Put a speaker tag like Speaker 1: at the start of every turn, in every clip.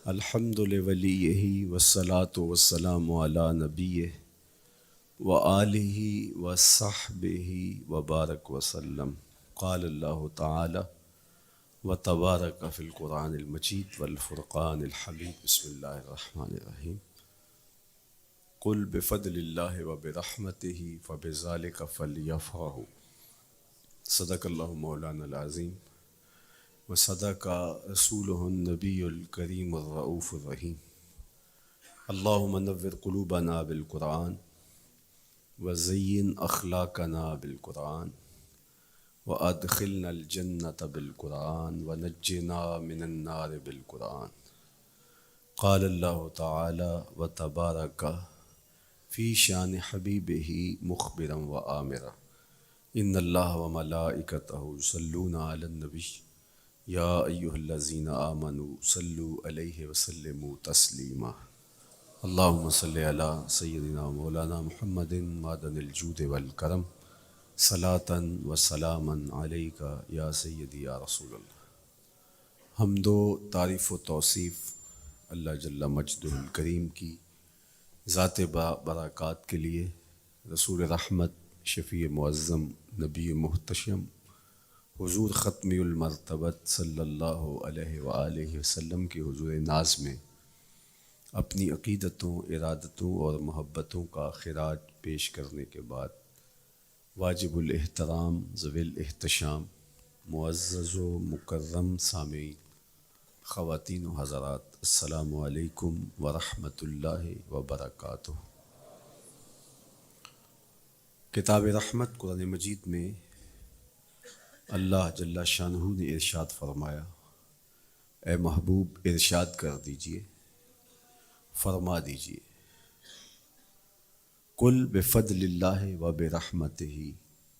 Speaker 1: الحمد لولیہ والصلاة والسلام علی نبیہ وآلہ وصحبہ وبارک وسلم۔ قال اللہ تعالی وتبارک فی القرآن المجید والفرقان الحمید۔ بسم اللہ الرحمن الرحیم۔ قل بفضل اللہ وبرحمتہ فبذلک فلیفرحوا۔ صدق اللہ مولانا العظیم وصدق رسولہ النبی الکریم الرؤوف الرحیم۔ اللہم نور قلوبنا بالقرآن وزین اخلاقنا بالقرآن وادخلنا الجنۃ بالقرآن ونجنا من النار بالقرآن۔ قال اللہ تعالی وتبارک فی شان حبیبہ مخبرا وآمرا ان اللہ وملائکتہ یصلون علی النبی یا ایہا الذین آمنوا صلوا علیہ وسلموا تسلیما۔ اللہم صلی علی سیدنا مولانا محمد معدن الجود والکرم صلاۃ و سلاما علیک یا سیدی یا رسول اللہ۔ حمد و تعریف و توصیف اللہ جل مجدہ الکریم کی ذات برکات کے لیے، رسول رحمت، شفیع معظم، نبی محتشم، حضور ختمی المرتبت صلی اللہ علیہ وآلہ وسلم کے حضور ناز میں اپنی عقیدتوں، ارادتوں اور محبتوں کا خراج پیش کرنے کے بعد، واجب الاحترام، ذوی الاحتشام، معزز و مکرم سامعین، خواتین و حضرات، السلام علیکم ورحمۃ اللہ وبرکاتہ۔ کتاب رحمت قرآن مجید میں اللہ جل شانہ نے ارشاد فرمایا، اے محبوب ارشاد کر دیجئے، فرما دیجئے، قل بفضل اللہ و برحمتہ،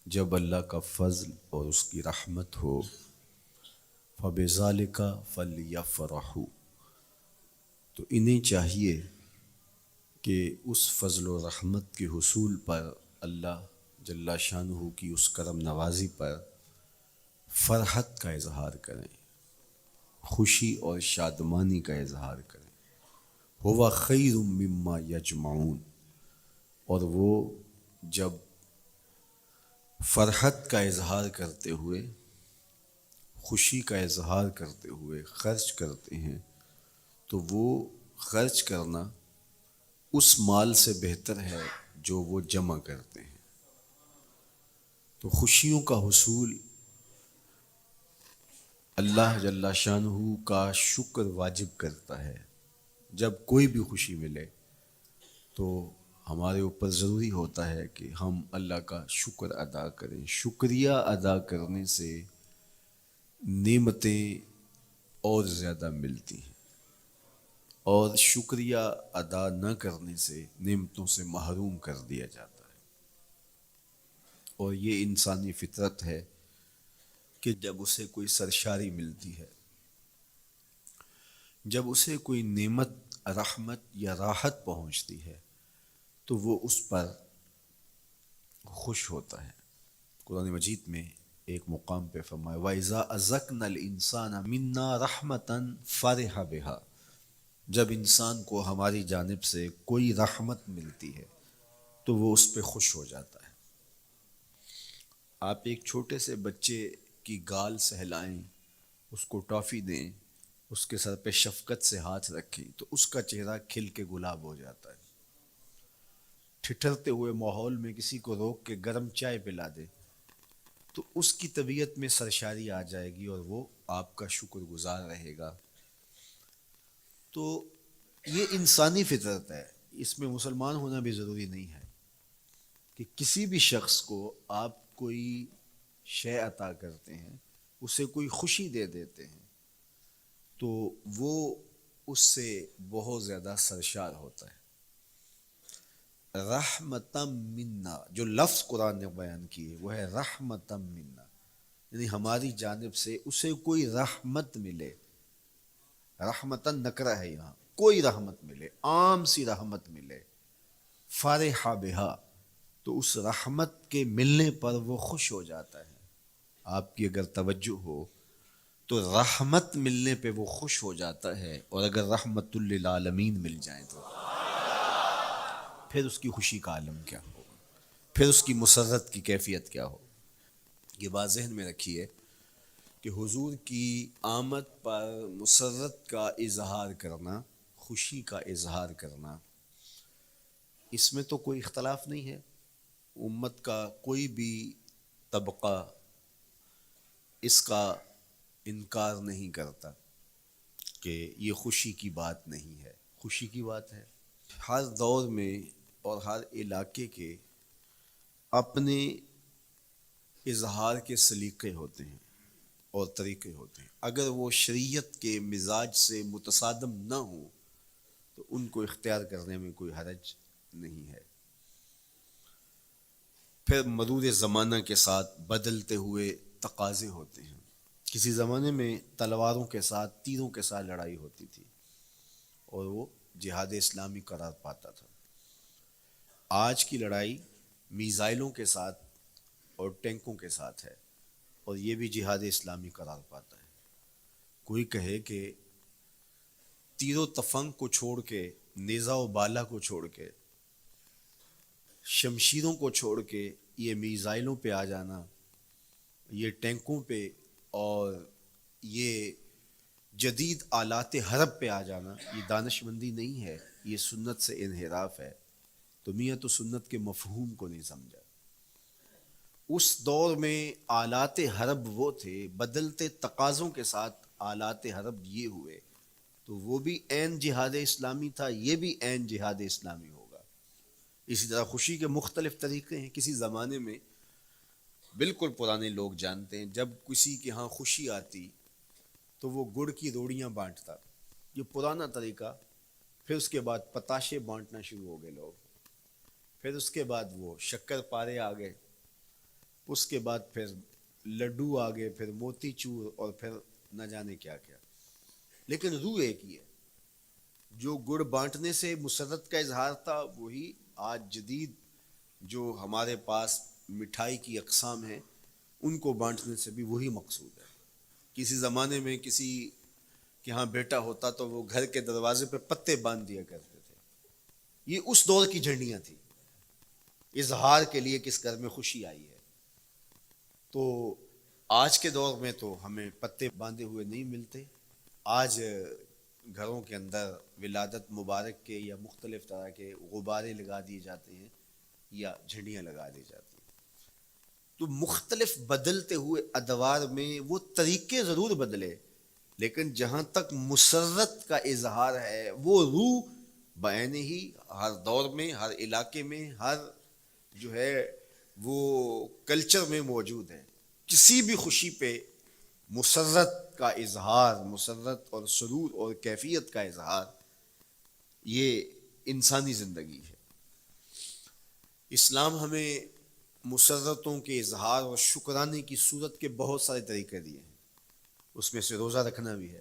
Speaker 1: جب اللہ کا فضل اور اس کی رحمت ہو، فبذالک فلیفرحوا، تو انہیں چاہیے کہ اس فضل و رحمت کے حصول پر، اللہ جل شانہ کی اس کرم نوازی پر فرحت کا اظہار کریں، خوشی اور شادمانی کا اظہار کریں۔ ہوا خیر مما یجمعون، اور وہ جب فرحت کا اظہار کرتے ہوئے، خوشی کا اظہار کرتے ہوئے خرچ کرتے ہیں، تو وہ خرچ کرنا اس مال سے بہتر ہے جو وہ جمع کرتے ہیں۔ تو خوشیوں کا حصول اللہ جل شانہ کا شکر واجب کرتا ہے۔ جب کوئی بھی خوشی ملے تو ہمارے اوپر ضروری ہوتا ہے کہ ہم اللہ کا شکر ادا کریں۔ شکریہ ادا کرنے سے نعمتیں اور زیادہ ملتی ہیں، اور شکریہ ادا نہ کرنے سے نعمتوں سے محروم کر دیا جاتا ہے۔ اور یہ انسانی فطرت ہے کہ جب اسے کوئی سرشاری ملتی ہے، جب اسے کوئی نعمت، رحمت یا راحت پہنچتی ہے، تو وہ اس پر خوش ہوتا ہے۔ قرآن مجید میں ایک مقام پہ فرمایا وَإِذَا أَذَقْنَا الْإِنسَانَ مِنَّا رَحْمَةً فَرِحَ بِهَا، جب انسان کو ہماری جانب سے کوئی رحمت ملتی ہے تو وہ اس پہ خوش ہو جاتا ہے۔ آپ ایک چھوٹے سے بچے کی گال سہلائیں، اس کو ٹافی دیں، اس کے سر پہ شفقت سے ہاتھ رکھیں تو اس کا چہرہ کھل کے گلاب ہو جاتا ہے۔ ٹھٹھرتے ہوئے ماحول میں کسی کو روک کے گرم چائے پلا دے تو اس کی طبیعت میں سرشاری آ جائے گی اور وہ آپ کا شکر گزار رہے گا۔ تو یہ انسانی فطرت ہے، اس میں مسلمان ہونا بھی ضروری نہیں ہے کہ کسی بھی شخص کو آپ کوئی شے عطا کرتے ہیں، اسے کوئی خوشی دے دیتے ہیں تو وہ اس سے بہت زیادہ سرشار ہوتا ہے۔ رحمتم منا، جو لفظ قرآن نے بیان کی ہے وہ ہے رحمتم منا، یعنی ہماری جانب سے اسے کوئی رحمت ملے۔ رحمتن نکرہ ہے یہاں، کوئی رحمت ملے، عام سی رحمت ملے، فرح بہا، تو اس رحمت کے ملنے پر وہ خوش ہو جاتا ہے۔ آپ کی اگر توجہ ہو تو رحمت ملنے پہ وہ خوش ہو جاتا ہے، اور اگر رحمت للعالمین مل جائیں تو پھر اس کی خوشی کا عالم کیا ہو، پھر اس کی مسرت کی کیفیت کیا ہو۔ یہ بات ذہن میں رکھیے کہ حضور کی آمد پر مسرت کا اظہار کرنا، خوشی کا اظہار کرنا، اس میں تو کوئی اختلاف نہیں ہے، امت کا کوئی بھی طبقہ اس کا انکار نہیں کرتا کہ یہ خوشی کی بات نہیں ہے، خوشی کی بات ہے۔ ہر دور میں اور ہر علاقے کے اپنے اظہار کے سلیقے ہوتے ہیں اور طریقے ہوتے ہیں، اگر وہ شریعت کے مزاج سے متصادم نہ ہوں تو ان کو اختیار کرنے میں کوئی حرج نہیں ہے۔ پھر مرور زمانہ کے ساتھ بدلتے ہوئے تقاضے ہوتے ہیں۔ کسی زمانے میں تلواروں کے ساتھ، تیروں کے ساتھ لڑائی ہوتی تھی اور وہ جہاد اسلامی قرار پاتا تھا۔ آج کی لڑائی میزائلوں کے ساتھ اور ٹینکوں کے ساتھ ہے، اور یہ بھی جہاد اسلامی قرار پاتا ہے۔ کوئی کہے کہ تیر و تفنگ کو چھوڑ کے، نیزہ و بالا کو چھوڑ کے، شمشیروں کو چھوڑ کے یہ میزائلوں پہ آ جانا، یہ ٹینکوں پہ اور یہ جدید آلات حرب پہ آ جانا، یہ دانش مندی نہیں ہے، یہ سنت سے انحراف ہے۔ تو میاں تو سنت کے مفہوم کو نہیں سمجھا۔ اس دور میں آلات حرب وہ تھے، بدلتے تقاضوں کے ساتھ آلات حرب یہ ہوئے، تو وہ بھی عین جہاد اسلامی تھا، یہ بھی عین جہاد اسلامی ہوگا۔ اسی طرح خوشی کے مختلف طریقے ہیں۔ کسی زمانے میں بالکل پرانے لوگ جانتے ہیں، جب کسی کے ہاں خوشی آتی تو وہ گڑ کی روڑیاں بانٹتا، یہ پرانا طریقہ۔ پھر اس کے بعد پتاشے بانٹنا شروع ہو گئے لوگ، پھر اس کے بعد وہ شکر پارے آ گئے، اس کے بعد پھر لڈو آ گئے، پھر موتی چور، اور پھر نہ جانے کیا کیا۔ لیکن روح ایک ہی ہے۔ جو گڑ بانٹنے سے مسرت کا اظہار تھا، وہی آج جدید جو ہمارے پاس مٹھائی کی اقسام ہیں، ان کو بانٹنے سے بھی وہی مقصود ہے۔ کسی زمانے میں کسی کہ ہاں بیٹا ہوتا تو وہ گھر کے دروازے پہ پتے باندھ دیا کرتے تھے۔ یہ اس دور کی جھنڈیاں تھیں، اظہار کے لیے کس گھر میں خوشی آئی ہے۔ تو آج کے دور میں تو ہمیں پتے باندھے ہوئے نہیں ملتے۔ آج گھروں کے اندر ولادت مبارک کے یا مختلف طرح کے غبارے لگا دیے جاتے ہیں یا جھنڈیاں لگا دی جاتی ہیں۔ تو مختلف بدلتے ہوئے ادوار میں وہ طریقے ضرور بدلے، لیکن جہاں تک مسرت کا اظہار ہے، وہ روح بعین ہی ہر دور میں، ہر علاقے میں، ہر جو ہے وہ کلچر میں موجود ہے۔ کسی بھی خوشی پہ مسرت کا اظہار، مسرت اور سرور اور کیفیت کا اظہار، یہ انسانی زندگی ہے۔ اسلام ہمیں مسرتوں کے اظہار اور شکرانے کی صورت کے بہت سارے طریقے دیے ہیں، اس میں سے روزہ رکھنا بھی ہے۔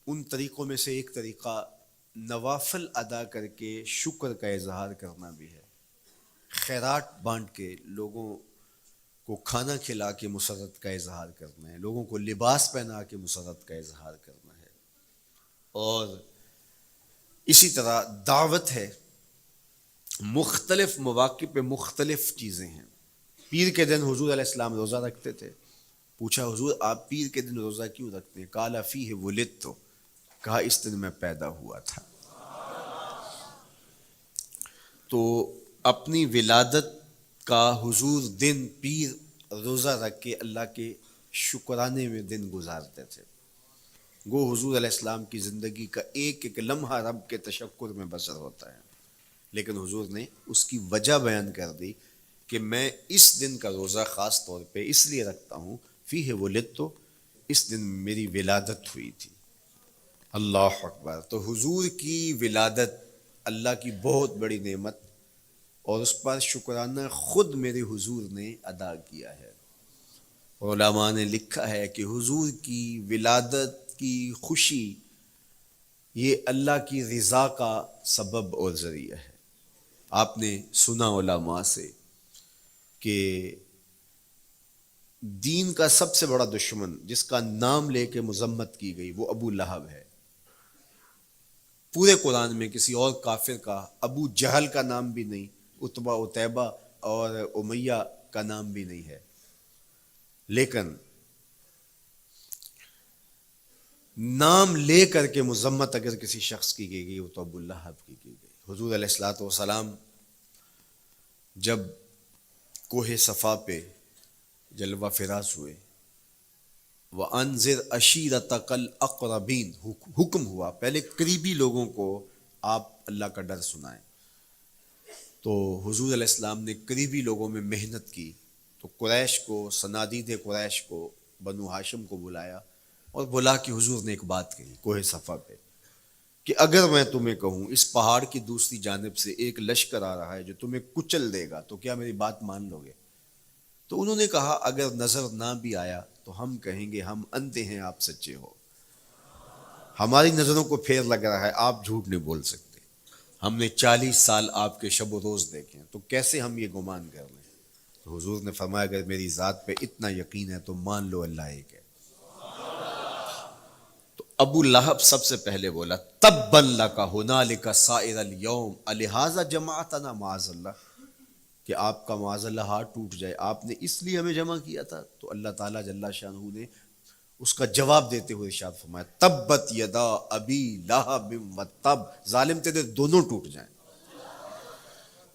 Speaker 1: ان طریقوں میں سے ایک طریقہ نوافل ادا کر کے شکر کا اظہار کرنا بھی ہے۔ خیرات بانٹ کے، لوگوں کو کھانا کھلا کے مسرت کا اظہار کرنا ہے، لوگوں کو لباس پہنا کے مسرت کا اظہار کرنا ہے۔ اور اسی طرح دعوت ہے، مختلف مواقع پہ مختلف چیزیں ہیں۔ پیر کے دن حضور علیہ السلام روزہ رکھتے تھے۔ پوچھا حضور آپ پیر کے دن روزہ کیوں رکھتے ہیں؟ قال فیہ ولدت، کہا اس دن میں پیدا ہوا تھا۔ تو اپنی ولادت کا حضور دن پیر روزہ رکھ کے اللہ کے شکرانے میں دن گزارتے تھے۔ گو حضور علیہ السلام کی زندگی کا ایک ایک لمحہ رب کے تشکر میں بسر ہوتا ہے، لیکن حضور نے اس کی وجہ بیان کر دی کہ میں اس دن کا روزہ خاص طور پہ اس لیے رکھتا ہوں، فیہ ولدت، اس دن میری ولادت ہوئی تھی۔ اللہ اکبر۔ تو حضور کی ولادت اللہ کی بہت بڑی نعمت، اور اس پر شکرانہ خود میرے حضور نے ادا کیا ہے۔ علماء نے لکھا ہے کہ حضور کی ولادت کی خوشی یہ اللہ کی رضا کا سبب اور ذریعہ ہے۔ آپ نے سنا علماء سے کہ دین کا سب سے بڑا دشمن جس کا نام لے کے مذمت کی گئی وہ ابو لہب ہے۔ پورے قرآن میں کسی اور کافر کا ابو جہل کا نام بھی نہیں، عتبہ عتیبہ اور امیہ کا نام بھی نہیں ہے، لیکن نام لے کر کے مذمت اگر کسی شخص کی گئی وہ تو ابو لہب کی گئی۔ حضور علیہ الصلوۃ والسلام جب کوہ صفا پہ جلوہ فراز ہوئے، وَأَنذِرْ عَشِيرَتَكَ الْأَقْرَبِينَ، حکم ہوا پہلے قریبی لوگوں کو آپ اللہ کا ڈر سنائیں۔ تو حضور علیہ السلام نے قریبی لوگوں میں محنت کی، تو قریش کو، صنادید قریش کو، بنو ہاشم کو بلایا اور بلا کہ حضور نے ایک بات کہی کوہ صفا پہ کہ اگر میں تمہیں کہوں اس پہاڑ کی دوسری جانب سے ایک لشکر آ رہا ہے جو تمہیں کچل دے گا تو کیا میری بات مان لو گے؟ تو انہوں نے کہا اگر نظر نہ بھی آیا تو ہم کہیں گے ہم اندھے ہیں، آپ سچے ہو، ہماری نظروں کو پھیر لگ رہا ہے، آپ جھوٹ نہیں بول سکتے، ہم نے 40 سال آپ کے شب و روز دیکھے ہیں، تو کیسے ہم یہ گمان کر لیں؟ تو حضور نے فرمایا اگر میری ذات پہ اتنا یقین ہے تو مان لو اللہ ایک ہے۔ تو ابو لہب سب سے پہلے بولا تبا لک ھنالک سائر الیوم الہذا جمعتنا، معاذ اللہ، کہ آپ کا معاذ اللہ ہاتھ ٹوٹ جائے، آپ نے اس لیے ہمیں جمع کیا تھا؟ تو اللہ تعالیٰ جل شانہ نے اس کا جواب دیتے ہوئے ارشاد فرمایا تبت یدا ابی لہب وتب، ظالم تیرے دونوں ٹوٹ جائیں،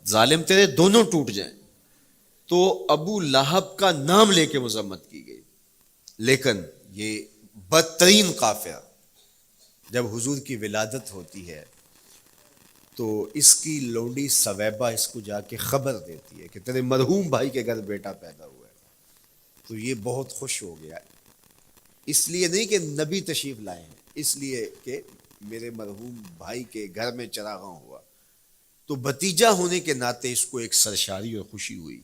Speaker 1: ظالم تیرے دونوں ٹوٹ جائیں۔ تو ابو لہب کا نام لے کے مذمت کی گئی، لیکن یہ بدترین کافر جب حضور کی ولادت ہوتی ہے تو اس کی لونڈی سویبہ اس کو جا کے خبر دیتی ہے کہ تیرے مرحوم بھائی کے گھر بیٹا پیدا ہوا ہے۔ تو یہ بہت خوش ہو گیا، اس لیے نہیں کہ نبی تشریف لائے ہیں، اس لیے کہ میرے مرحوم بھائی کے گھر میں چراغاں ہوا۔ تو بھتیجا ہونے کے ناطے اس کو ایک سرشاری اور خوشی ہوئی،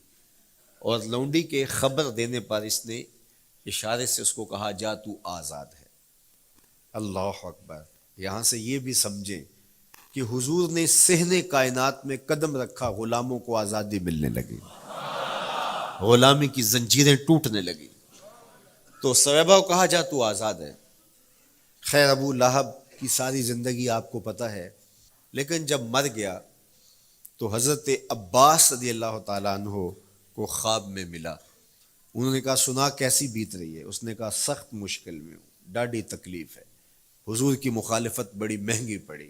Speaker 1: اور لونڈی کے خبر دینے پر اس نے اشارے سے اس کو کہا جا تو آزاد ہے۔ اللہ اکبر! یہاں سے یہ بھی سمجھیں کہ حضور نے صحن کائنات میں قدم رکھا، غلاموں کو آزادی ملنے لگی، غلامی کی زنجیریں ٹوٹنے لگی۔ تو صحابہ کو کہا جا تو آزاد ہے۔ خیر ابو لہب کی ساری زندگی آپ کو پتہ ہے، لیکن جب مر گیا تو حضرت عباس رضی اللہ تعالیٰ عنہ کو خواب میں ملا۔ انہوں نے کہا سنا کیسی بیت رہی ہے؟ اس نے کہا سخت مشکل میں ہوں، ڈاڑھی تکلیف ہے، حضور کی مخالفت بڑی مہنگی پڑی،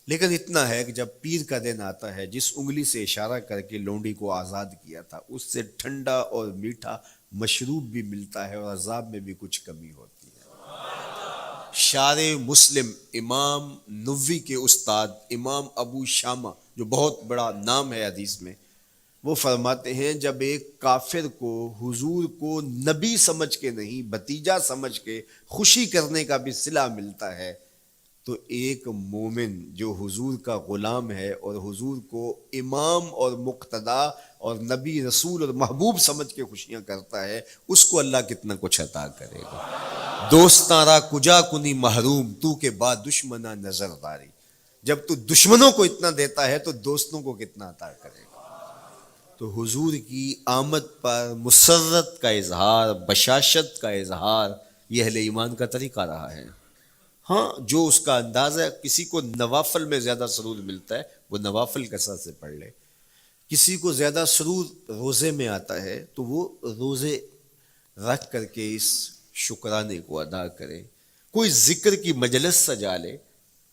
Speaker 1: لیکن اتنا ہے کہ جب پیر کا دن آتا ہے جس انگلی سے اشارہ کر کے لونڈی کو آزاد کیا تھا اس سے ٹھنڈا اور میٹھا مشروب بھی ملتا ہے اور عذاب میں بھی کچھ کمی ہوتی ہے۔ شارع مسلم امام نووی کے استاد امام ابو شامہ جو بہت بڑا نام ہے حدیث میں، وہ فرماتے ہیں جب ایک کافر کو حضور کو نبی سمجھ کے نہیں بھتیجا سمجھ کے خوشی کرنے کا بھی صلہ ملتا ہے تو ایک مومن جو حضور کا غلام ہے اور حضور کو امام اور مقتدا اور نبی رسول اور محبوب سمجھ کے خوشیاں کرتا ہے اس کو اللہ کتنا کچھ عطا کرے گا۔ دوستاں کجا کنی محروم تو کے بعد دشمنا نظر داری، جب تو دشمنوں کو اتنا دیتا ہے تو دوستوں کو کتنا عطا کرے گا۔ تو حضور کی آمد پر مسرت کا اظہار، بشاشت کا اظہار، یہ اہل ایمان کا طریقہ رہا ہے۔ ہاں جو اس کا انداز ہے، کسی کو نوافل میں زیادہ سرور ملتا ہے وہ نوافل کثرت سے پڑھ لے، کسی کو زیادہ سرور روزے میں آتا ہے تو وہ روزے رکھ کر کے اس شکرانے کو ادا کرے، کوئی ذکر کی مجلس سجا لے،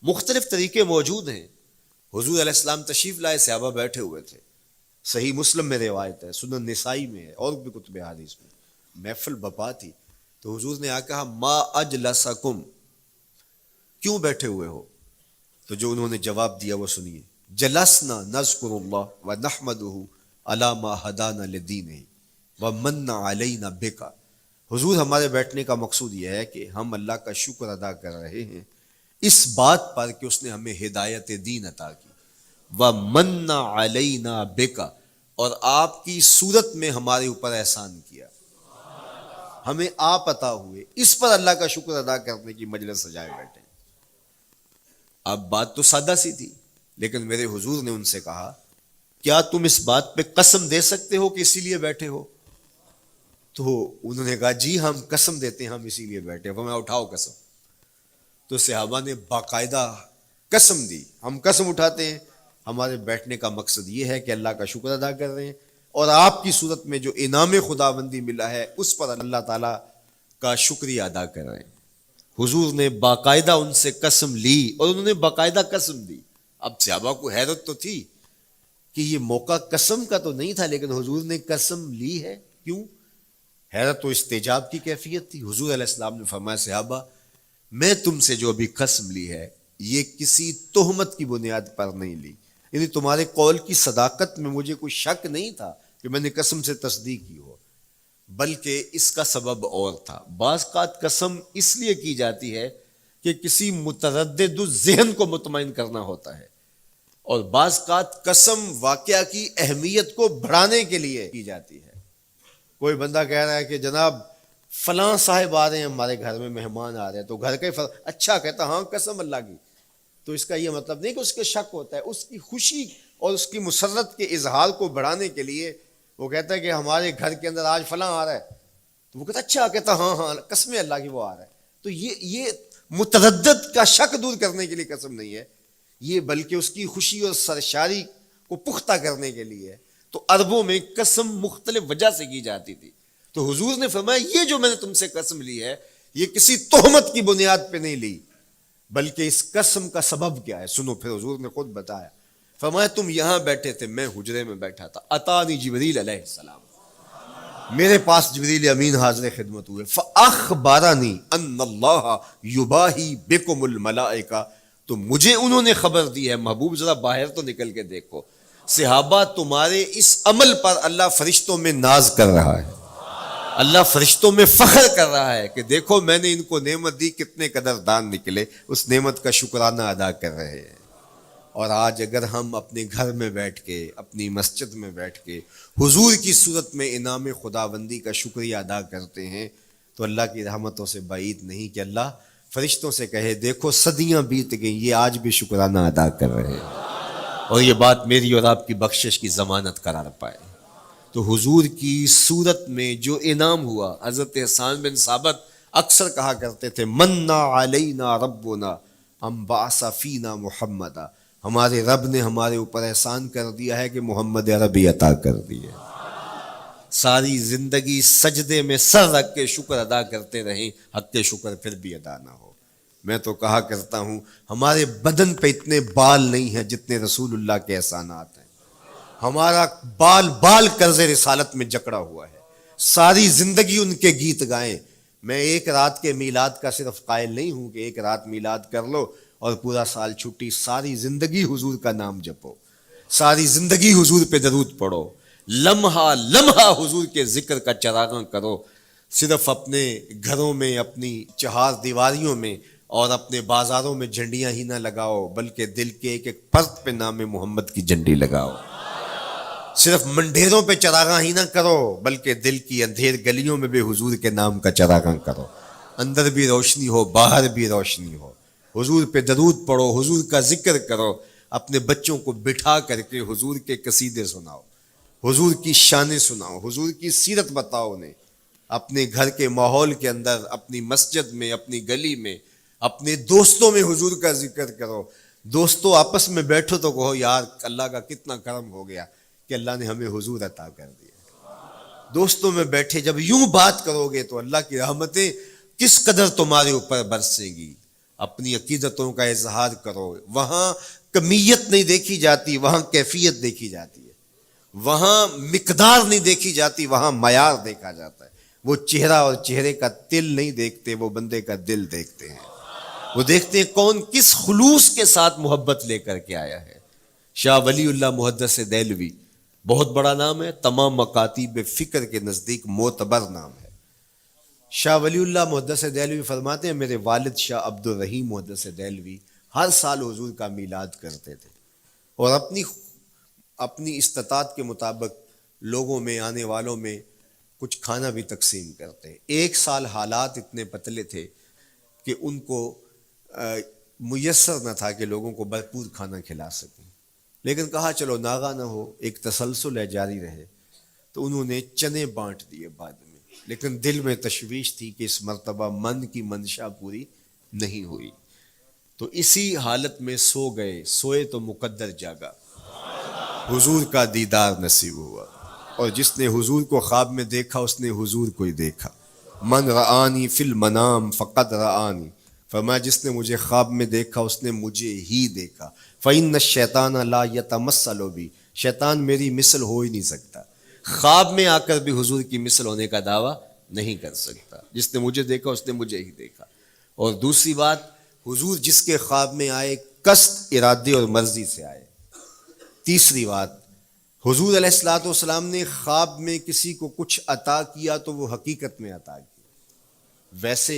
Speaker 1: مختلف طریقے موجود ہیں۔ حضور علیہ السلام تشریف لائے، صحابہ بیٹھے ہوئے تھے، صحیح مسلم میں روایت ہے، سنن نسائی میں ہے اور بھی کتب حدیث میں، محفل بپا تھی تو حضور نے آ کہا ما اجلسکم، کیوں بیٹھے ہوئے ہو؟ تو جو انہوں نے جواب دیا وہ سنیے، جلسنا نذکر اللہ ونحمدہ علی ما ہدانا لدینہ ومن علینا بکا، حضور ہمارے بیٹھنے کا مقصود یہ ہے کہ ہم اللہ کا شکر ادا کر رہے ہیں اس بات پر کہ اس نے ہمیں ہدایت دین عطا کی، ومن علینا بکا، اور آپ کی صورت میں ہمارے اوپر احسان کیا، ہمیں آپ عطا ہوئے، اس پر اللہ کا شکر ادا کرنے کی مجلس سجائے بیٹھے۔ اب بات تو سادہ سی تھی، لیکن میرے حضور نے ان سے کہا کیا تم اس بات پہ قسم دے سکتے ہو کہ اسی لیے بیٹھے ہو؟ تو انہوں نے کہا جی ہم قسم دیتے ہیں، ہم اسی لیے بیٹھے. فرمایا اٹھاؤ قسم. تو صحابہ نے باقاعدہ قسم دی، ہم قسم اٹھاتے ہیں، ہمارے بیٹھنے کا مقصد یہ ہے کہ اللہ کا شکر ادا کر رہے ہیں، اور آپ کی صورت میں جو انعام خداوندی ملا ہے اس پر اللہ تعالیٰ کا شکریہ ادا کر رہے ہیں. حضور نے باقاعدہ ان سے قسم لی، اور انہوں نے باقاعدہ قسم دی. اب صحابہ کو حیرت تو تھی کہ یہ موقع قسم کا تو نہیں تھا، لیکن حضور نے قسم لی ہے، کیوں؟ حیرت تو استجاب کی کیفیت تھی. حضور علیہ السلام نے فرمایا صحابہ میں تم سے جو ابھی قسم لی ہے یہ کسی تہمت کی بنیاد پر نہیں لی، یعنی تمہارے قول کی صداقت میں مجھے کوئی شک نہیں تھا کہ میں نے قسم سے تصدیق کی ہو، بلکہ اس کا سبب اور تھا. بعض اوقات قسم اس لیے کی جاتی ہے کہ کسی متردد ذہن کو مطمئن کرنا ہوتا ہے، اور بعض اوقات قسم واقعہ کی اہمیت کو بڑھانے کے لیے کی جاتی ہے. کوئی بندہ کہہ رہا ہے کہ جناب فلاں صاحب آ رہے ہیں ہمارے گھر میں، مہمان آ رہے ہیں، تو گھر کے اچھا کہتا ہاں قسم اللہ کی، تو اس کا یہ مطلب نہیں کہ اس کے شک ہوتا ہے، اس کی خوشی اور اس کی مسرت کے اظہار کو بڑھانے کے لیے وہ کہتا ہے کہ ہمارے گھر کے اندر آج فلاں آ رہا ہے، تو وہ کہتا اچھا کہتا ہاں ہاں قسم اللہ کی وہ آ رہا ہے. تو یہ متردد کا شک دور کرنے کے لیے قسم نہیں ہے، یہ بلکہ اس کی خوشی اور سرشاری کو پختہ کرنے کے لیے ہے. تو عربوں میں قسم مختلف وجہ سے کی جاتی تھی. تو حضور نے فرمایا یہ جو میں نے تم سے قسم لی ہے یہ کسی تہمت کی بنیاد پہ نہیں لی، بلکہ اس قسم کا سبب کیا ہے سنو. پھر حضور نے خود بتایا، فرمایا تم یہاں بیٹھے تھے، میں حجرے میں بیٹھا تھا، اتانی جبریل علیہ السلام، میرے پاس جبریل امین حاضر خدمت ہوئے، فاخبرنی ان اللہ یباہی بکم الملائکہ، تو مجھے انہوں نے خبر دی ہے. محبوب ذرا باہر تو نکل کے دیکھو، صحابہ تمہارے اس عمل پر اللہ فرشتوں میں ناز کر رہا ہے، اللہ فرشتوں میں فخر کر رہا ہے کہ دیکھو میں نے ان کو نعمت دی، کتنے قدردان نکلے، اس نعمت کا شکرانہ ادا کر رہے ہیں. اور آج اگر ہم اپنے گھر میں بیٹھ کے، اپنی مسجد میں بیٹھ کے حضور کی صورت میں انعام خداوندی کا شکریہ ادا کرتے ہیں تو اللہ کی رحمتوں سے بعید نہیں کہ اللہ فرشتوں سے کہے دیکھو صدیاں بیت گئیں یہ آج بھی شکرانہ ادا کر رہے ہیں، اور یہ بات میری اور آپ کی بخشش کی ضمانت قرار پائے. تو حضور کی صورت میں جو انعام ہوا، حضرت حسان بن ثابت اکثر کہا کرتے تھے منا علینا ربنا ام بعث فینا محمدا، ہمارے رب نے ہمارے اوپر احسان کر دیا ہے کہ محمد عربی عطا کر دیے. ساری زندگی سجدے میں سر رکھ کے شکر ادا کرتے رہیں، حق کے شکر پھر بھی ادا نہ ہو. میں تو کہا کرتا ہوں ہمارے بدن پہ اتنے بال نہیں ہیں جتنے رسول اللہ کے احسانات ہیں. ہمارا بال بال قرض رسالت میں جکڑا ہوا ہے، ساری زندگی ان کے گیت گائیں. میں ایک رات کے میلاد کا صرف قائل نہیں ہوں کہ ایک رات میلاد کر لو اور پورا سال چھٹی، ساری زندگی حضور کا نام جپو، ساری زندگی حضور پہ درود پڑھو، لمحہ لمحہ حضور کے ذکر کا چراغاں کرو. صرف اپنے گھروں میں، اپنی چہار دیواریوں میں اور اپنے بازاروں میں جھنڈیاں ہی نہ لگاؤ، بلکہ دل کے ایک ایک فرد پہ نام محمد کی جھنڈی لگاؤ. صرف منڈیروں پہ چراغاں ہی نہ کرو، بلکہ دل کی اندھیر گلیوں میں بھی حضور کے نام کا چراغاں کرو، اندر بھی روشنی ہو باہر بھی روشنی ہو. حضور پہ درود پڑھو، حضور کا ذکر کرو، اپنے بچوں کو بٹھا کر کے حضور کے قصیدے سناؤ، حضور کی شانیں سناؤ، حضور کی سیرت بتاؤ انہیں. اپنے گھر کے ماحول کے اندر، اپنی مسجد میں، اپنی گلی میں، اپنے دوستوں میں حضور کا ذکر کرو. دوستوں آپس میں بیٹھو تو کہو یار اللہ کا کتنا کرم ہو گیا کہ اللہ نے ہمیں حضور عطا کر دیا. دوستوں میں بیٹھے جب یوں بات کرو گے تو اللہ کی رحمتیں کس قدر تمہارے اوپر برسیں گی. اپنی عقیدتوں کا اظہار کرو، وہاں کمیت نہیں دیکھی جاتی، وہاں کیفیت دیکھی جاتی ہے، وہاں مقدار نہیں دیکھی جاتی، وہاں معیار دیکھا جاتا ہے. وہ چہرہ اور چہرے کا تل نہیں دیکھتے، وہ بندے کا دل دیکھتے ہیں. وہ دیکھتے ہیں کون کس خلوص کے ساتھ محبت لے کر کے آیا ہے. شاہ ولی اللہ محدث دہلوی بہت بڑا نام ہے، تمام مکاتیب فکر کے نزدیک معتبر نام ہے. شاہ ولی اللہ محدث دہلوی فرماتے ہیں میرے والد شاہ عبد الرحیم محدث دہلوی ہر سال حضور کا میلاد کرتے تھے، اور اپنی استطاعت کے مطابق لوگوں میں، آنے والوں میں کچھ کھانا بھی تقسیم کرتے. ایک سال حالات اتنے پتلے تھے کہ ان کو میسر نہ تھا کہ لوگوں کو بھرپور کھانا کھلا سکیں، لیکن کہا چلو ناغہ نہ ہو، ایک تسلسل ہے جاری رہے، تو انہوں نے چنے بانٹ دیے بعد میں. لیکن دل میں تشویش تھی کہ اس مرتبہ من کی منشا پوری نہیں ہوئی، تو اسی حالت میں سو گئے، سوئے تو مقدر جاگا، حضور کا دیدار نصیب ہوا، اور جس نے حضور کو خواب میں دیکھا اس نے حضور کو ہی دیکھا۔ من رآنی فی المنام فقد رآنی، فرمایا جس نے مجھے خواب میں دیکھا اس نے مجھے ہی دیکھا۔ فإن الشیطان لا یتمثل بی، شیطان میری مثل ہو ہی نہیں سکتا، خواب میں آ کر بھی حضور کی مثل ہونے کا دعویٰ نہیں کر سکتا، جس نے مجھے دیکھا اس نے مجھے ہی دیکھا۔ اور دوسری بات، حضور جس کے خواب میں آئے قصد، ارادے اور مرضی سے آئے۔ تیسری بات، حضور علیہ الصلوۃ والسلام نے خواب میں کسی کو کچھ عطا کیا تو وہ حقیقت میں عطا کیا۔ ویسے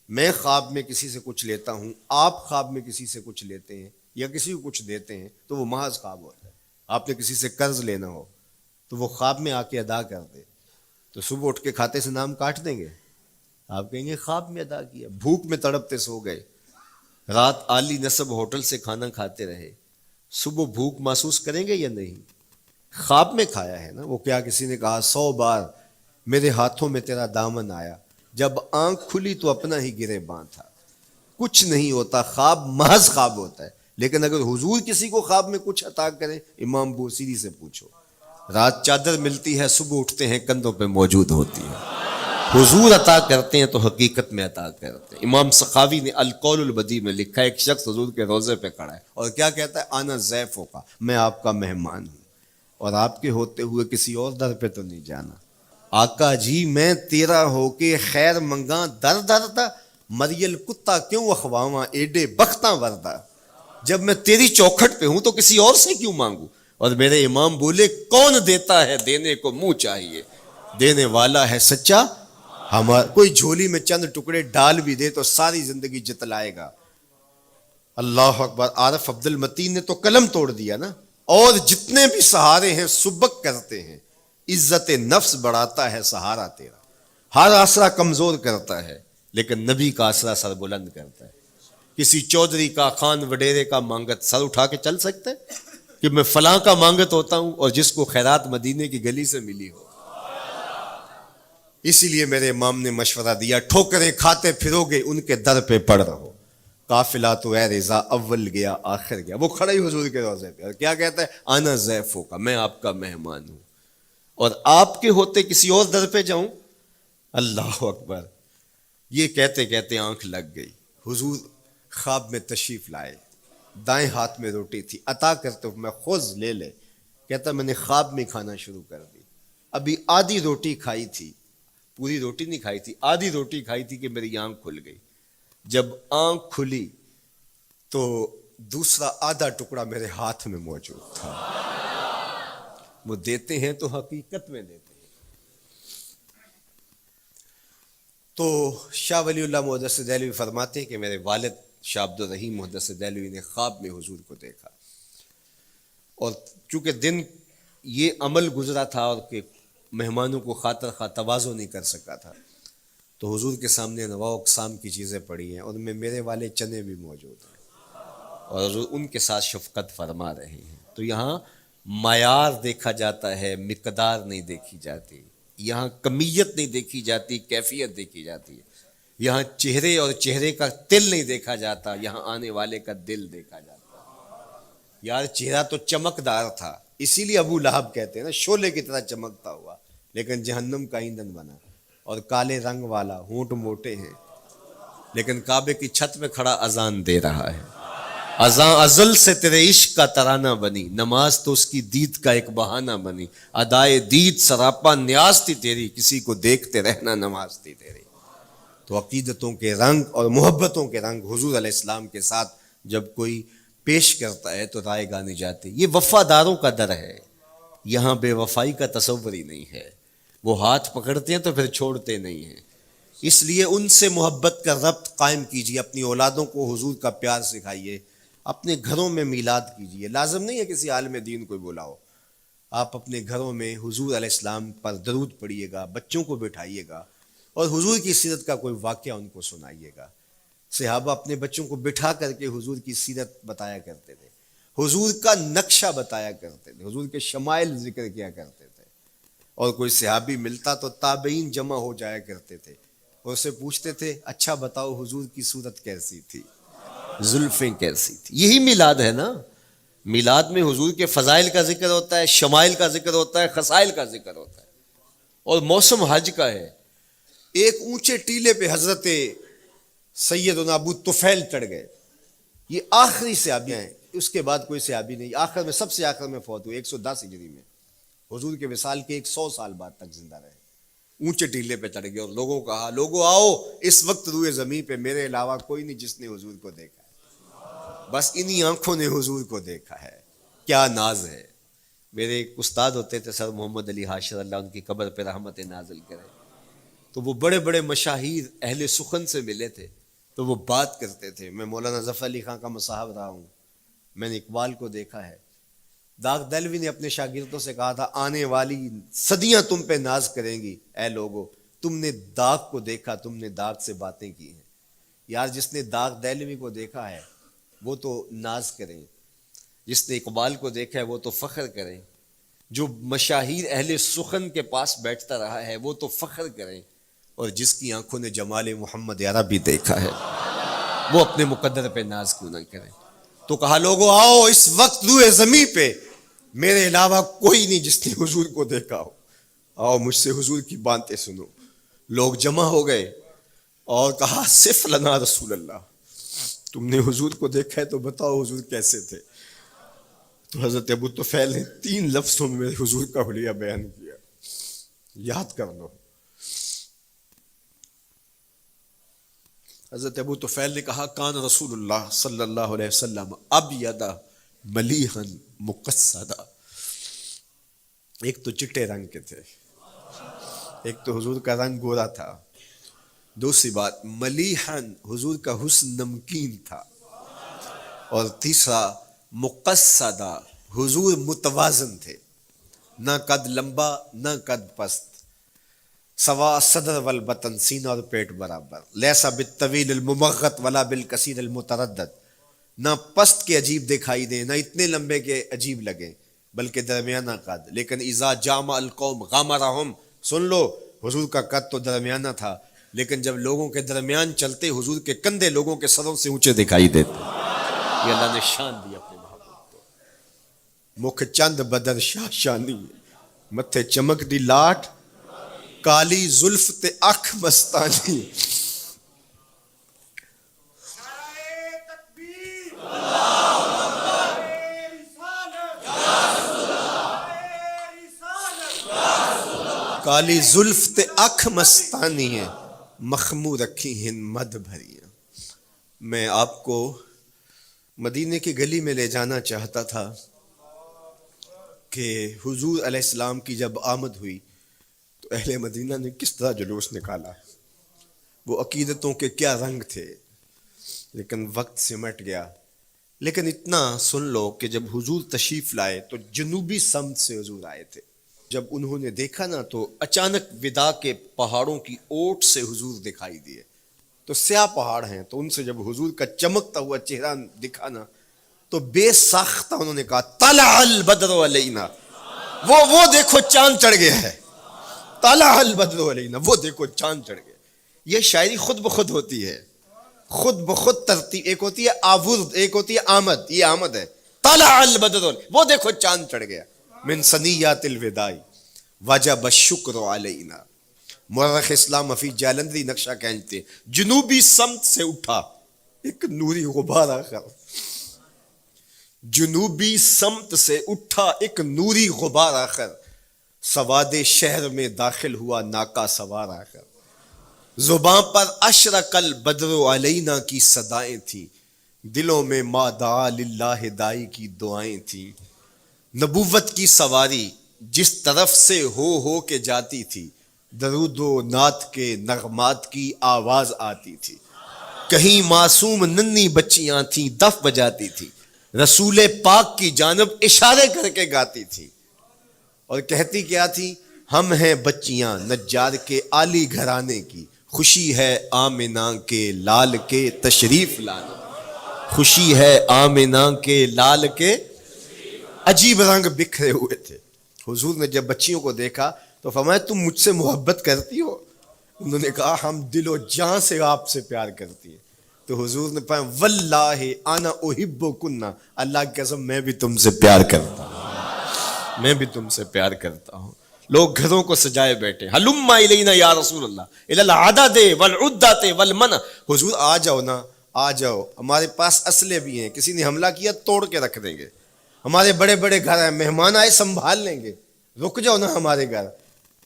Speaker 1: میں خواب میں کسی سے کچھ لیتا ہوں، آپ خواب میں کسی سے کچھ لیتے ہیں یا کسی کو کچھ دیتے ہیں تو وہ محض خواب ہوتا ہے۔ آپ نے کسی سے قرض لینا ہو تو وہ خواب میں آ کے ادا کر دے تو صبح اٹھ کے کھاتے سے نام کاٹ دیں گے؟ آپ کہیں گے خواب میں ادا کیا۔ بھوک میں تڑپتے سو گئے، رات عالی نسب ہوٹل سے کھانا کھاتے رہے، صبح بھوک محسوس کریں گے یا نہیں؟ خواب میں کھایا ہے نا۔ وہ کیا کسی نے کہا 100 بار میرے ہاتھوں میں تیرا دامن آیا، جب آنکھ کھلی تو اپنا ہی گریباں تھا۔ کچھ نہیں ہوتا، خواب محض خواب ہوتا ہے۔ لیکن اگر حضور کسی کو خواب میں کچھ عطا کریں، امام بوصیری سے پوچھو، رات چادر ملتی ہے، صبح اٹھتے ہیں کندھوں پہ موجود ہوتی ہے۔ حضور عطا کرتے ہیں تو حقیقت میں عطا کرتے ہیں۔ امام سخاوی نے القول البدیع میں لکھا ہے، ایک شخص حضور کے روضے پہ کھڑا ہے اور کیا کہتا ہے؟ آنا ضیفوں کا، میں آپ کا مہمان ہوں اور آپ کے ہوتے ہوئے کسی اور در پہ تو نہیں جانا۔ آقا جی میں تیرا ہو کے خیر منگاں در دردا، مریل کتا کیوں اخواواں ایڈے بختاں وردا، جب میں تیری چوکھٹ پہ ہوں تو کسی اور سے کیوں مانگوں؟ اور میرے امام بولے کون دیتا ہے دینے کو منہ چاہیے، دینے والا ہے سچا ہمارا۔ کوئی جھولی میں چند ٹکڑے ڈال بھی دے تو ساری زندگی جتلائے گا۔ اللہ اکبر۔ عارف عبد المتین نے تو قلم توڑ دیا نا۔ اور جتنے بھی سہارے ہیں سبک کرتے ہیں، عزت نفس بڑھاتا ہے سہارا تیرا، ہر آسرا کمزور کرتا ہے لیکن نبی کا آسرا سر بلند کرتا ہے۔ کسی چودھری کا، خان وڈیرے کا مانگت سر اٹھا کے چل سکتے کہ میں فلاں کا مانگت ہوتا ہوں اور جس کو خیرات مدینے کی گلی سے ملی ہو؟ اسی لیے میرے امام نے مشورہ دیا، ٹھوکریں کھاتے پھرو گے ان کے در پہ پڑ رہو، قافلہ تو اے رضا اول گیا آخر گیا۔ وہ کھڑا ہی حضور کے روضے پہ اور کیا کہتا ہے؟ آنا ضیفوں کا، میں آپ کا مہمان ہوں اور آپ کے ہوتے کسی اور در پہ جاؤں؟ اللہ اکبر۔ یہ کہتے کہتے آنکھ لگ گئی۔ حضور خواب میں تشریف لائے، دائیں ہاتھ میں روٹی تھی، عطا کرتے میں خذ لے لے، کہتا میں نے خواب میں کھانا شروع کر دی، ابھی آدھی روٹی کھائی تھی، پوری روٹی نہیں کھائی تھی، آدھی روٹی کھائی تھی کہ میری آنکھ کھل گئی۔ جب آنکھ کھلی تو دوسرا آدھا ٹکڑا میرے ہاتھ میں موجود تھا۔ وہ دیتے ہیں تو حقیقت میں دیتے ہیں۔ تو شاہ ولی اللہ محدث دہلوی فرماتے ہیں کہ میرے والد شاہ عبد الرحیم محدث دہلوی نے خواب میں حضور کو دیکھا، اور چونکہ دن یہ عمل گزرا تھا اور کہ مہمانوں کو خاطر خواہ تواضع نہیں کر سکا تھا، تو حضور کے سامنے انواع و اقسام کی چیزیں پڑی ہیں، ان میں میرے والے چنے بھی موجود ہیں اور حضور ان کے ساتھ شفقت فرما رہے ہیں۔ تو یہاں معیار دیکھا جاتا ہے، مقدار نہیں دیکھی جاتی، یہاں کمیت نہیں دیکھی جاتی، کیفیت دیکھی جاتی ہے۔ یہاں چہرے اور چہرے کا تل نہیں دیکھا جاتا، یہاں آنے والے کا دل دیکھا جاتا ہے۔ یار چہرہ تو چمکدار تھا، اسی لیے ابو لہب کہتے ہیں نا شعلے کی طرح چمکتا ہوا، لیکن جہنم کا ایندھن بنا، اور کالے رنگ والا، ہونٹ موٹے ہیں، لیکن کعبے کی چھت میں کھڑا اذان دے رہا ہے۔ اذان ازل سے تیرے عشق کا ترانہ بنی، نماز تو اس کی دید کا ایک بہانہ بنی، ادائے دید سراپا نیاز تھی تیری، کسی کو دیکھتے رہنا نماز تھی تیری۔ تو عقیدتوں کے رنگ اور محبتوں کے رنگ حضور علیہ السلام کے ساتھ جب کوئی پیش کرتا ہے تو رائے گانی جاتی۔ یہ وفاداروں کا در ہے، یہاں بے وفائی کا تصور ہی نہیں ہے۔ وہ ہاتھ پکڑتے ہیں تو پھر چھوڑتے نہیں ہیں، اس لیے ان سے محبت کا ربط قائم کیجیے، اپنی اولادوں کو حضور کا پیار سکھائیے، اپنے گھروں میں میلاد کیجیے۔ لازم نہیں ہے کسی عالم دین کو بلاؤ، آپ اپنے گھروں میں حضور علیہ السلام پر درود پڑھیے گا، بچوں کو بٹھائیے گا اور حضور کی سیرت کا کوئی واقعہ ان کو سنائیے گا۔ صحابہ اپنے بچوں کو بٹھا کر کے حضور کی سیرت بتایا کرتے تھے، حضور کا نقشہ بتایا کرتے تھے، حضور کے شمائل ذکر کیا کرتے تھے، اور کوئی صحابی ملتا تو تابعین جمع ہو جایا کرتے تھے اور اسے پوچھتے تھے اچھا بتاؤ حضور کی صورت کیسی تھی، زلفیں کیسی تھی. یہی میلاد ہے نا. میلاد میں حضور کے فضائل کا ذکر ہوتا ہے، شمائل کا ذکر ہوتا ہے، خصائل کا ذکر ہوتا ہے. اور موسم حج کا ہے. ایک اونچے ٹیلے پہ حضرت سیدنا ابو طفیل چڑھ گئے. یہ آخری صحابی ہیں، اس کے بعد کوئی صحابی نہیں. آخر میں سب سے آخر میں فوت ہوئے 110 ہجری میں. حضور کے وصال کے 100 سال بعد تک زندہ رہے. اونچے ٹیلے پہ چڑھ گئے اور لوگوں کو کہا لوگوں آؤ، اس وقت روئے زمین پہ میرے علاوہ کوئی نہیں جس نے حضور کو دیکھا ہے. بس انہی آنکھوں نے حضور کو دیکھا ہے. کیا ناز ہے. میرے ایک استاد ہوتے تھے سر محمد علی حاشر، اللہ ان کی قبر پہ رحمت نازل کرے. تو وہ بڑے بڑے مشاہیر اہل سخن سے ملے تھے تو وہ بات کرتے تھے. میں مولانا ظفر علی خان کا مصاحب رہا ہوں، میں نے اقبال کو دیکھا ہے. داغ دہلوی نے اپنے شاگردوں سے کہا تھا آنے والی صدیاں تم پہ ناز کریں گی اے لوگو، تم نے داغ کو دیکھا، تم نے داغ سے باتیں کی ہیں. یار جس نے داغ دہلوی کو دیکھا ہے وہ تو ناز کریں، جس نے اقبال کو دیکھا ہے وہ تو فخر کریں، جو مشاہیر اہل سخن کے پاس بیٹھتا رہا ہے وہ تو فخر کریں، اور جس کی آنکھوں نے جمال محمد عربی دیکھا ہے وہ اپنے مقدر پہ ناز کیوں نہ کریں. تو کہا لوگوں آؤ، اس وقت روئے زمین پہ میرے علاوہ کوئی نہیں جس نے حضور کو دیکھا ہو، آؤ مجھ سے حضور کی باتیں سنو. لوگ جمع ہو گئے اور کہا صف لنا رسول اللہ، تم نے حضور کو دیکھا ہے تو بتاؤ حضور کیسے تھے. تو حضرت ابو طفیل نے 3 لفظوں میں حضور کا حلیہ بیان کیا، یاد کر لو. حضرت ابو طفیل نے کہا کان رسول اللہ صلی اللہ علیہ وسلم ابیض ملیحا مقصدا. ایک تو چٹے رنگ کے تھے، ایک تو حضور کا رنگ گورا تھا. دوسری بات ملیحا، حضور کا حسن نمکین تھا. اور تیسرا مقصدا، حضور متوازن تھے، نہ قد لمبا نہ قد پست، سوا صدر والبطن، سینہ اور پیٹ برابر. لیسا بالطویل الممغط ولا بالکثیر المتردد، نہ پست کے عجیب دکھائی دیں نہ اتنے لمبے کے عجیب لگیں بلکہ درمیانہ قد. لیکن اذا جامع القوم غامرہم، سن لو حضور کا قد تو درمیانہ تھا لیکن جب لوگوں کے درمیان چلتے حضور کے کندھے لوگوں کے سروں سے اونچے دکھائی دیتے. یہ اللہ نے شان دی اپنے محبوب کو. مکھ چند بدر شاہ شانی، متھے چمک دی لاٹ، کالی زلف تے اکھ مستانی. کالی زلف تے اکھ مستانی ہے، مخمور رکھی ہن مد بھریاں. میں آپ کو مدینے کی گلی میں لے جانا چاہتا تھا کہ حضور علیہ السلام کی جب آمد ہوئی تو اہل مدینہ نے کس طرح جلوس نکالا، وہ عقیدتوں کے کیا رنگ تھے. لیکن وقت سمٹ گیا. لیکن اتنا سن لو کہ جب حضور تشریف لائے تو جنوبی سمت سے حضور آئے تھے. جب انہوں نے دیکھا نا تو اچانک ودا کے پہاڑوں کی اوٹ سے حضور دکھائی دیے. تو سیاہ پہاڑ ہیں تو ان سے جب حضور کا چمکتا ہوا چہرہ دکھا نا تو بے ساختہ انہوں نے کہا طلع البدر علینا، وہ دیکھو چاند چڑھ گیا ہے. طلع البدر علینا، وہ دیکھو چاند چڑھ گیا. یہ شاعری خود بخود ہوتی ہے، خود بخود ترتیب. ایک ہوتی ہے آورد، ایک ہوتی ہے آمد. یہ آمد ہے. طلع البدر، وہ دیکھو چاند چڑھ گیا. من ثنیات الوداع وجب الشکر علینا. مورخ اسلام حفیظ جالندری نقشہ کھینچتے جنوبی سمت سے اٹھا ایک نوری غبار آخر. جنوبی سمت سے اٹھا ایک نوری غبار آخر، سواد شہر میں داخل ہوا ناکا سوار آخر. زباں پر اشرق البدر علینا کی صدائیں تھیں، دلوں میں ما دعا للہ دائی کی دعائیں تھیں. نبوت کی سواری جس طرف سے ہو کے جاتی تھی، درود و نعت کے نغمات کی آواز آتی تھی. کہیں معصوم ننھی بچیاں تھیں دف بجاتی تھی، رسول پاک کی جانب اشارے کر کے گاتی تھی اور کہتی کیا تھی؟ ہم ہیں بچیاں نجار کے عالی گھرانے کی، خوشی ہے آمنہ کے لال کے تشریف لانا. خوشی ہے آمنہ کے لال کے. عجیب رنگ بکھرے ہوئے تھے. حضور نے جب بچیوں کو دیکھا تو فرمایا تم مجھ سے محبت کرتی ہو؟ انہوں نے کہا ہم دل و جان سے آپ سے پیار کرتی ہیں. تو حضور نے فرمایا واللہ انا احبکن، اللہ کی قسم میں بھی تم سے پیار کرتا ہوں، میں بھی تم سے پیار کرتا ہوں. لوگ گھروں کو سجائے بیٹھے، ہلم الینا یا رسول اللہ الی العدد والعدۃ والمنع، حضور آ جاؤ نا، آ جاؤ، ہمارے پاس اسلحے بھی ہیں، کسی نے حملہ کیا توڑ کے رکھ دیں گے، ہمارے بڑے بڑے گھر ہیں، مہمان آئے سنبھال لیں گے، رک جاؤ نا ہمارے گھر.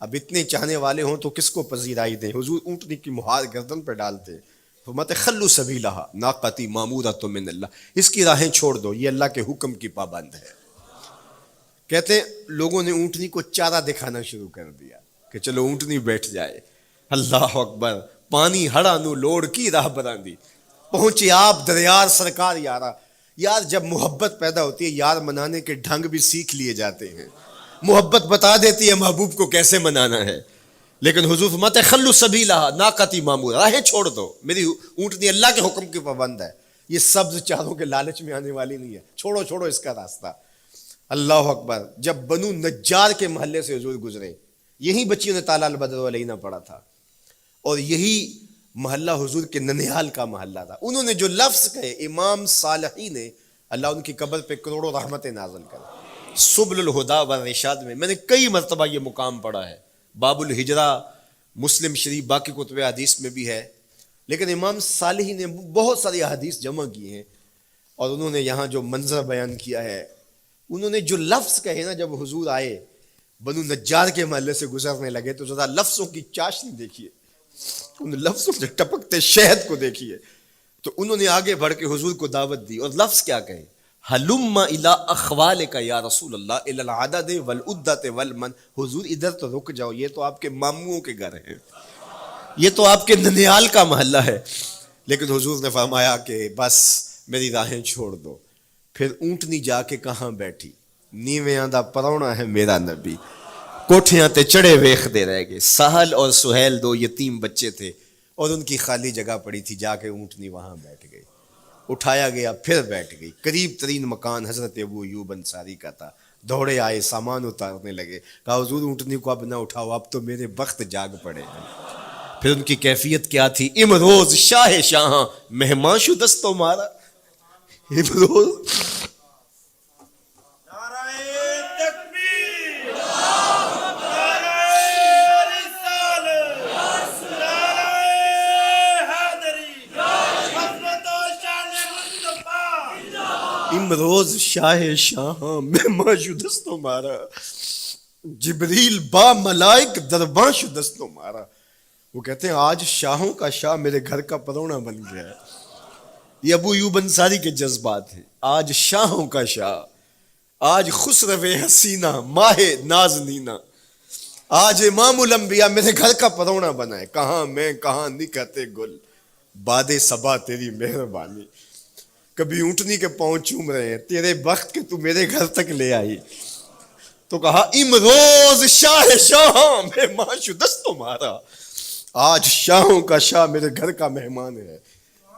Speaker 1: اب اتنے چاہنے والے ہوں تو کس کو پذیرائی دیں؟ حضور اونٹنی کی مہار گردن پہ ڈالتے، فرماتے خلو سبیلہا ناقتی مامورۃ من اللہ، اس کی راہیں چھوڑ دو، یہ اللہ کے حکم کی پابند ہے. کہتے ہیں لوگوں نے اونٹنی کو چارہ دکھانا شروع کر دیا کہ چلو اونٹنی بیٹھ جائے. اللہ اکبر، پانی ہڑا نو لوڑ کی راہ براندی، پہنچے آپ دریار سرکار یارا. یار جب محبت پیدا ہوتی ہے یار منانے کے ڈھنگ بھی سیکھ لیے جاتے ہیں، محبت بتا دیتی ہے محبوب کو کیسے منانا ہے. لیکن حضور فرماتے خلو سبیلہ ناقتی مامور، راہیں چھوڑ دو، میری اونٹنی اللہ کے حکم کی پابند ہے، یہ سبز چاروں کے لالچ میں آنے والی نہیں ہے، چھوڑو چھوڑو اس کا راستہ. اللہ اکبر، جب بنو نجار کے محلے سے حضور گزرے، یہی بچیوں نے تالا البدر علینا پڑھا تھا، اور یہی محلہ حضور کے ننیال کا محلہ تھا. انہوں نے جو لفظ کہے، امام صالحی نے، اللہ ان کی قبر پہ کروڑوں رحمتیں نازل کرے. سبل الہدا والرشاد میں نے کئی مرتبہ یہ مقام پڑھا ہے، باب الہجرہ مسلم شریف باقی کتب حدیث میں بھی ہے، لیکن امام صالحی نے بہت ساری حدیث جمع کی ہیں، اور انہوں نے یہاں جو منظر بیان کیا ہے، انہوں نے جو لفظ کہے نا، جب حضور آئے بنو نجار کے محلے سے گزرنے لگے تو ذرا لفظوں کی چاشنی دیکھیے، ان لفظوں سے ٹپکتے شہد کو دیکھیے. تو انہوں نے آگے بڑھ کے حضور کو دعوت دی، اور لفظ کیا کہے، ہلم الی اخوالک یا رسول اللہ الی العدد والعدۃ والمن، حضور ادھر تو رک جاؤ، یہ تو آپ کے ماموں کے گھر ہیں، یہ تو آپ کے ننیال کا محلہ ہے. لیکن حضور نے فرمایا کہ بس میری راہیں چھوڑ دو. پھر اونٹنی جا کے کہاں بیٹھی، نیویاں دا پرونا ہے میرا نبی، کوٹھیاں تے چڑھے ویخ دے رہ گئے. سہل اور سہیل دو یتیم بچے تھے، اور ان کی خالی جگہ پڑی تھی، جا کے اونٹنی وہاں بیٹھ گئی. اٹھایا گیا پھر بیٹھ گئی. قریب ترین مکان حضرت ابو ایوب انصاری کا تھا. دوڑے آئے، سامان اتارنے لگے، کہا حضور اونٹنی کو اب نہ اٹھاؤ، اب تو میرے بخت جاگ پڑے ہیں. پھر ان کی کیفیت کیا تھی، امروز شاہ شاہاں مہمان شدست و مارا. امروز امروز شاہ شاہاں مہمان شدست و مارا، جبریل با ملائک درباں شدست و مارا. وہ کہتے ہیں آج شاہوں کا شاہ میرے گھر کا پرونا بن گیا ہے. یہ ابو ایوب انصاری کے جذبات ہیں. آج شاہوں کا شاہ، آج خسرو حسینہ ماہ نازنینہ، آج امام الانبیاء میرے گھر کا پرونا بنا ہے. کہاں میں کہاں نکھتے گل، باد صبا تیری مہربانی. کبھی اونٹنی کے پاؤں چوم رہے ہیں، تیرے بخت کے تو میرے گھر تک لے آئی. تو کہا امروز شاہ شاہاں مہمان شدست و مارا، آج شاہوں کا شاہ میرے گھر کا مہمان ہے.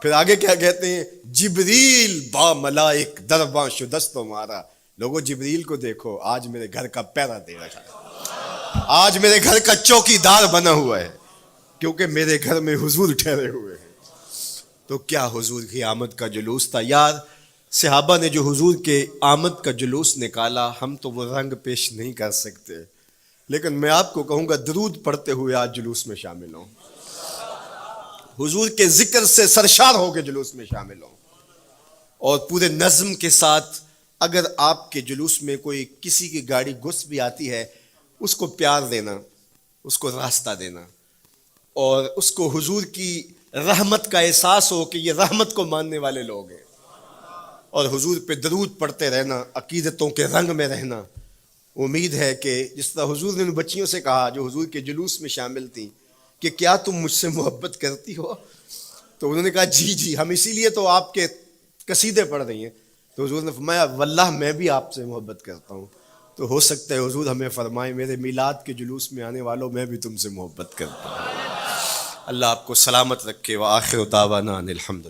Speaker 1: پھر آگے کیا کہتے ہیں، جبریل با ملائک درباں شدست و مارا. لوگوں جبریل کو دیکھو، آج میرے گھر کا پیرا دے رکھا ہے، آج میرے گھر کا چوکی دار بنا ہوا ہے، کیونکہ میرے گھر میں حضور ٹھہرے ہوئے ہیں. تو کیا حضور کی آمد کا جلوس تھا یار. صحابہ نے جو حضور کے آمد کا جلوس نکالا، ہم تو وہ رنگ پیش نہیں کر سکتے، لیکن میں آپ کو کہوں گا درود پڑھتے ہوئے آج جلوس میں شامل ہوں، حضور کے ذکر سے سرشار ہو کے جلوس میں شامل ہوں، اور پورے نظم کے ساتھ. اگر آپ کے جلوس میں کوئی کسی کی گاڑی گھس بھی آتی ہے، اس کو پیار دینا، اس کو راستہ دینا، اور اس کو حضور کی رحمت کا احساس ہو کہ یہ رحمت کو ماننے والے لوگ ہیں، اور حضور پہ درود پڑھتے رہنا، عقیدتوں کے رنگ میں رہنا. امید ہے کہ جس طرح حضور نے ان بچیوں سے کہا جو حضور کے جلوس میں شامل تھیں کہ کیا تم مجھ سے محبت کرتی ہو، تو انہوں نے کہا جی جی، ہم اسی لیے تو آپ کے قصیدے پڑھ رہی ہیں. تو حضور نے فرمایا واللہ میں بھی آپ سے محبت کرتا ہوں. تو ہو سکتا ہے حضور ہمیں فرمائے میرے میلاد کے جلوس میں آنے والوں میں بھی تم سے محبت کرتا ہوں. اللہ آپ کو سلامت رکھے. وآخر دعوانا ان الحمد